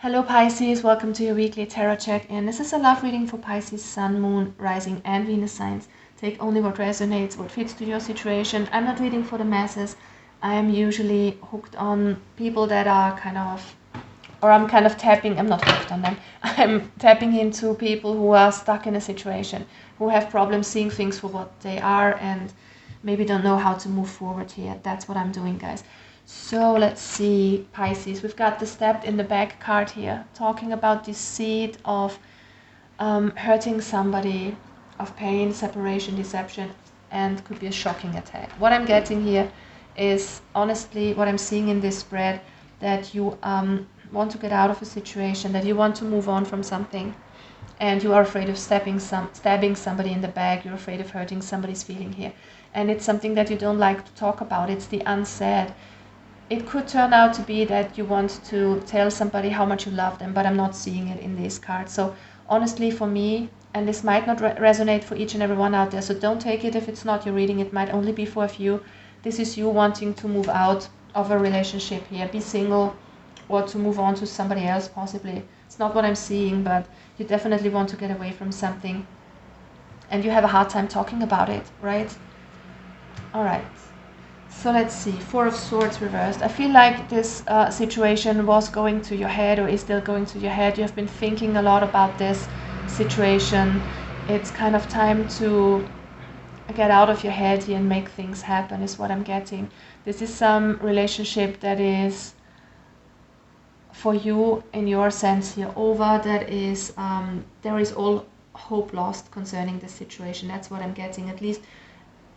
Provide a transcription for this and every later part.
Hello Pisces, welcome to your weekly tarot check-in. This is a love reading for Pisces, Sun, Moon, Rising and Venus signs. Take only what resonates, what fits to your situation. I'm not reading for the masses. I am usually hooked on people that are I'm not hooked on them. I'm tapping into people who are stuck in a situation, who have problems seeing things for what they are and maybe don't know how to move forward here. That's what I'm doing, guys. So let's see, Pisces. We've got the Stabbed in the Back card here, talking about the seed of hurting somebody, of pain, separation, deception, and could be a shocking attack. What I'm getting here is, honestly, what I'm seeing in this spread, that you want to get out of a situation, that you want to move on from something, and you are afraid of stabbing somebody in the back. You're afraid of hurting somebody's feeling here. And it's something that you don't like to talk about. It's the unsaid. It could turn out to be that you want to tell somebody how much you love them, but I'm not seeing it in these cards. So honestly, for me, and this might not resonate for each and every one out there, so don't take it if it's not your reading. It might only be for a few. This is you wanting to move out of a relationship here, be single, or to move on to somebody else possibly. It's not what I'm seeing, but you definitely want to get away from something, and you have a hard time talking about it, right? All right. So let's see, Four of Swords reversed. I feel like this situation was going to your head, or is still going to your head. You have been thinking a lot about this situation. It's kind of time to get out of your head here and make things happen, is what I'm getting. This is some relationship that is, for you, in your sense here, over. That is, there is all hope lost concerning this situation. That's what I'm getting, at least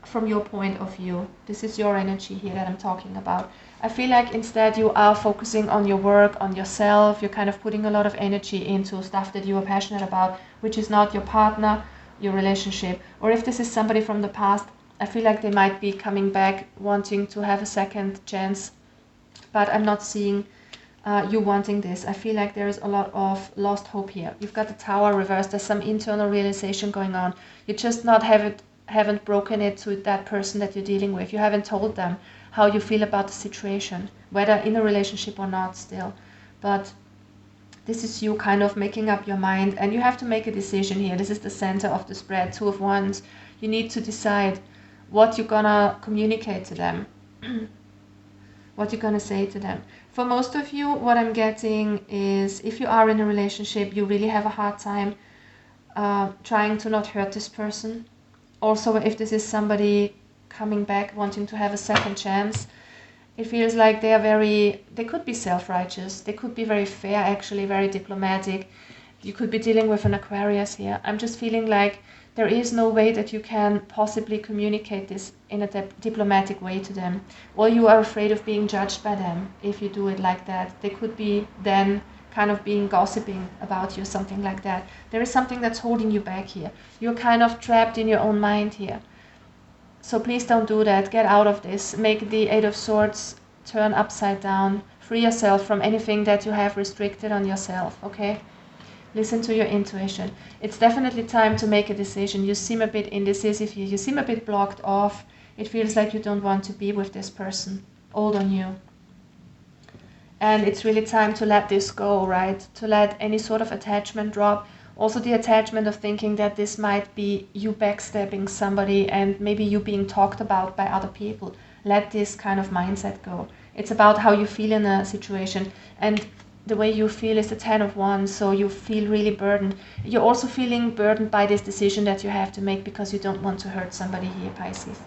from your point of view. This is your energy here that I'm talking about. I feel like instead you are focusing on your work, on yourself. You're kind of putting a lot of energy into stuff that you are passionate about, which is not your partner, your relationship. Or if this is somebody from the past, I feel like they might be coming back wanting to have a second chance, but I'm not seeing you wanting this. I feel like there is a lot of lost hope here. You've got the Tower reversed. There's some internal realization going on. You just haven't broken it to that person that you're dealing with. You haven't told them how you feel about the situation, whether in a relationship or not still. But this is you kind of making up your mind, and you have to make a decision here. This is the center of the spread, Two of Wands. You need to decide what you're gonna communicate to them, what you're gonna say to them. For most of you, what I'm getting is, if you are in a relationship, you really have a hard time trying to not hurt this person. Also, if this is somebody coming back wanting to have a second chance, it feels like they could be self-righteous, they could be very fair, actually very diplomatic. You could be dealing with an Aquarius here. I'm just feeling like there is no way that you can possibly communicate this in a diplomatic way to them, or you are afraid of being judged by them if you do it like that. They could be then kind of being gossiping about you, something like that. There is something that's holding you back here. You're kind of trapped in your own mind here. So please don't do that. Get out of this. Make the Eight of Swords turn upside down. Free yourself from anything that you have restricted on yourself, okay? Listen to your intuition. It's definitely time to make a decision. You seem a bit indecisive here. You seem a bit blocked off. It feels like you don't want to be with this person. Old on you. And it's really time to let this go, right? To let any sort of attachment drop. Also the attachment of thinking that this might be you backstabbing somebody and maybe you being talked about by other people. Let this kind of mindset go. It's about how you feel in a situation. And the way you feel is the Ten of Wands, so you feel really burdened. You're also feeling burdened by this decision that you have to make because you don't want to hurt somebody here, Pisces.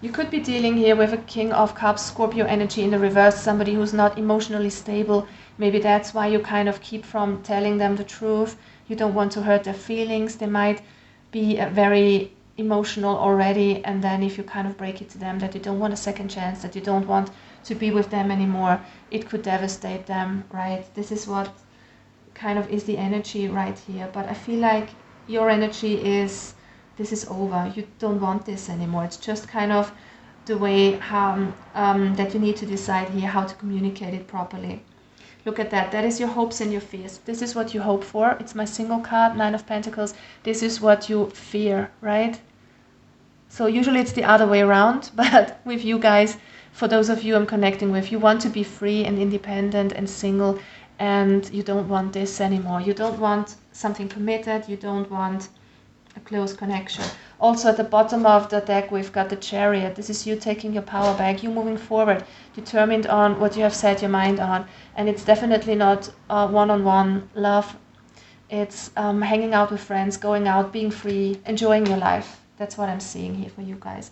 You could be dealing here with a King of Cups, Scorpio energy in the reverse, somebody who's not emotionally stable. Maybe that's why you kind of keep from telling them the truth. You don't want to hurt their feelings. They might be very emotional already, and then if you kind of break it to them that you don't want a second chance, that you don't want to be with them anymore, it could devastate them, right? This is what kind of is the energy right here. But I feel like your energy is, this is over. You don't want this anymore. It's just kind of the way that you need to decide here how to communicate it properly. Look at that. That is your hopes and your fears. This is what you hope for. It's my single card, Nine of Pentacles. This is what you fear, right? So usually it's the other way around, but with you guys, for those of you I'm connecting with, you want to be free and independent and single and you don't want this anymore. You don't want something committed. You don't want a close connection. Also at the bottom of the deck we've got the Chariot. This is you taking your power back, you moving forward, determined on what you have set your mind on. And it's definitely not one-on-one love. It's hanging out with friends, going out, being free, enjoying your life. That's what I'm seeing here for you guys.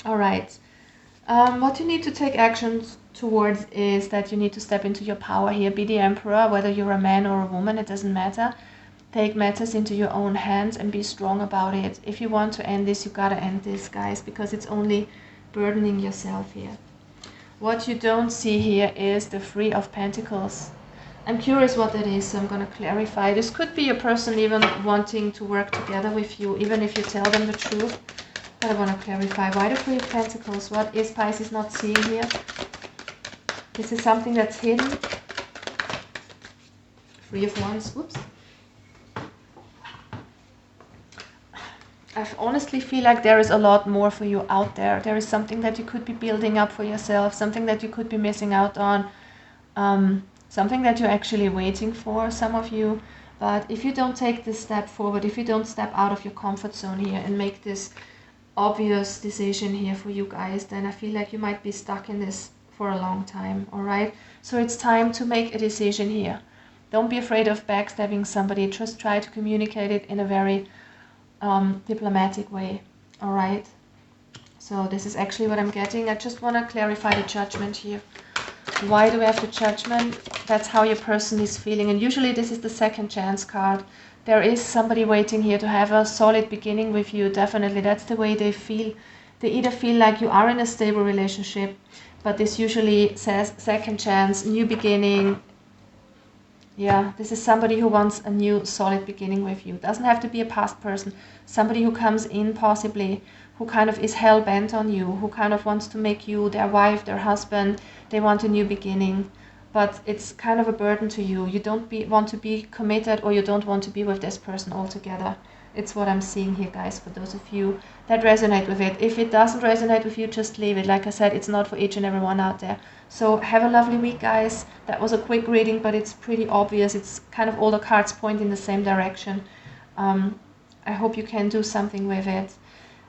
All right. What you need to take actions towards is that you need to step into your power here. Be the emperor, whether you're a man or a woman, it doesn't matter. Take matters into your own hands and be strong about it. If you want to end this, you gotta end this, guys, because it's only burdening yourself here. What you don't see here is the Three of Pentacles. I'm curious what that is, so I'm going to clarify. This could be a person even wanting to work together with you, even if you tell them the truth. But I want to clarify. Why the Three of Pentacles? What is Pisces not seeing here? This is something that's hidden. Three of Wands. Whoops. I honestly feel like there is a lot more for you out there. There is something that you could be building up for yourself, something that you could be missing out on, something that you're actually waiting for, some of you. But if you don't take this step forward, if you don't step out of your comfort zone here and make this obvious decision here for you guys, then I feel like you might be stuck in this for a long time, all right? So it's time to make a decision here. Don't be afraid of backstabbing somebody. Just try to communicate it in a very diplomatic way, all right? So this is actually what I'm getting. I just want to clarify the Judgment here. Why do we have the Judgment? That's how your person is feeling, and usually this is the second chance card. There is somebody waiting here to have a solid beginning with you. Definitely, that's the way they feel. They either feel like you are in a stable relationship, but this usually says second chance, new beginning. Yeah, this is somebody who wants a new solid beginning with you. Doesn't have to be a past person. Somebody who comes in possibly, who kind of is hell-bent on you, who kind of wants to make you their wife, their husband. They want a new beginning, but it's kind of a burden to you. You don't want to be committed, or you don't want to be with this person altogether. It's what I'm seeing here, guys, for those of you that resonate with it. If it doesn't resonate with you, just leave it. Like I said, it's not for each and every one out there. So have a lovely week, guys. That was a quick reading, but it's pretty obvious. It's kind of all the cards point in the same direction. I hope you can do something with it.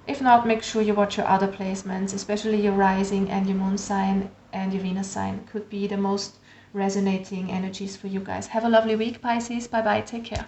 If not, make sure you watch your other placements, especially your rising and your moon sign and your Venus sign. Could be the most resonating energies for you guys. Have a lovely week, Pisces. Bye-bye. Take care.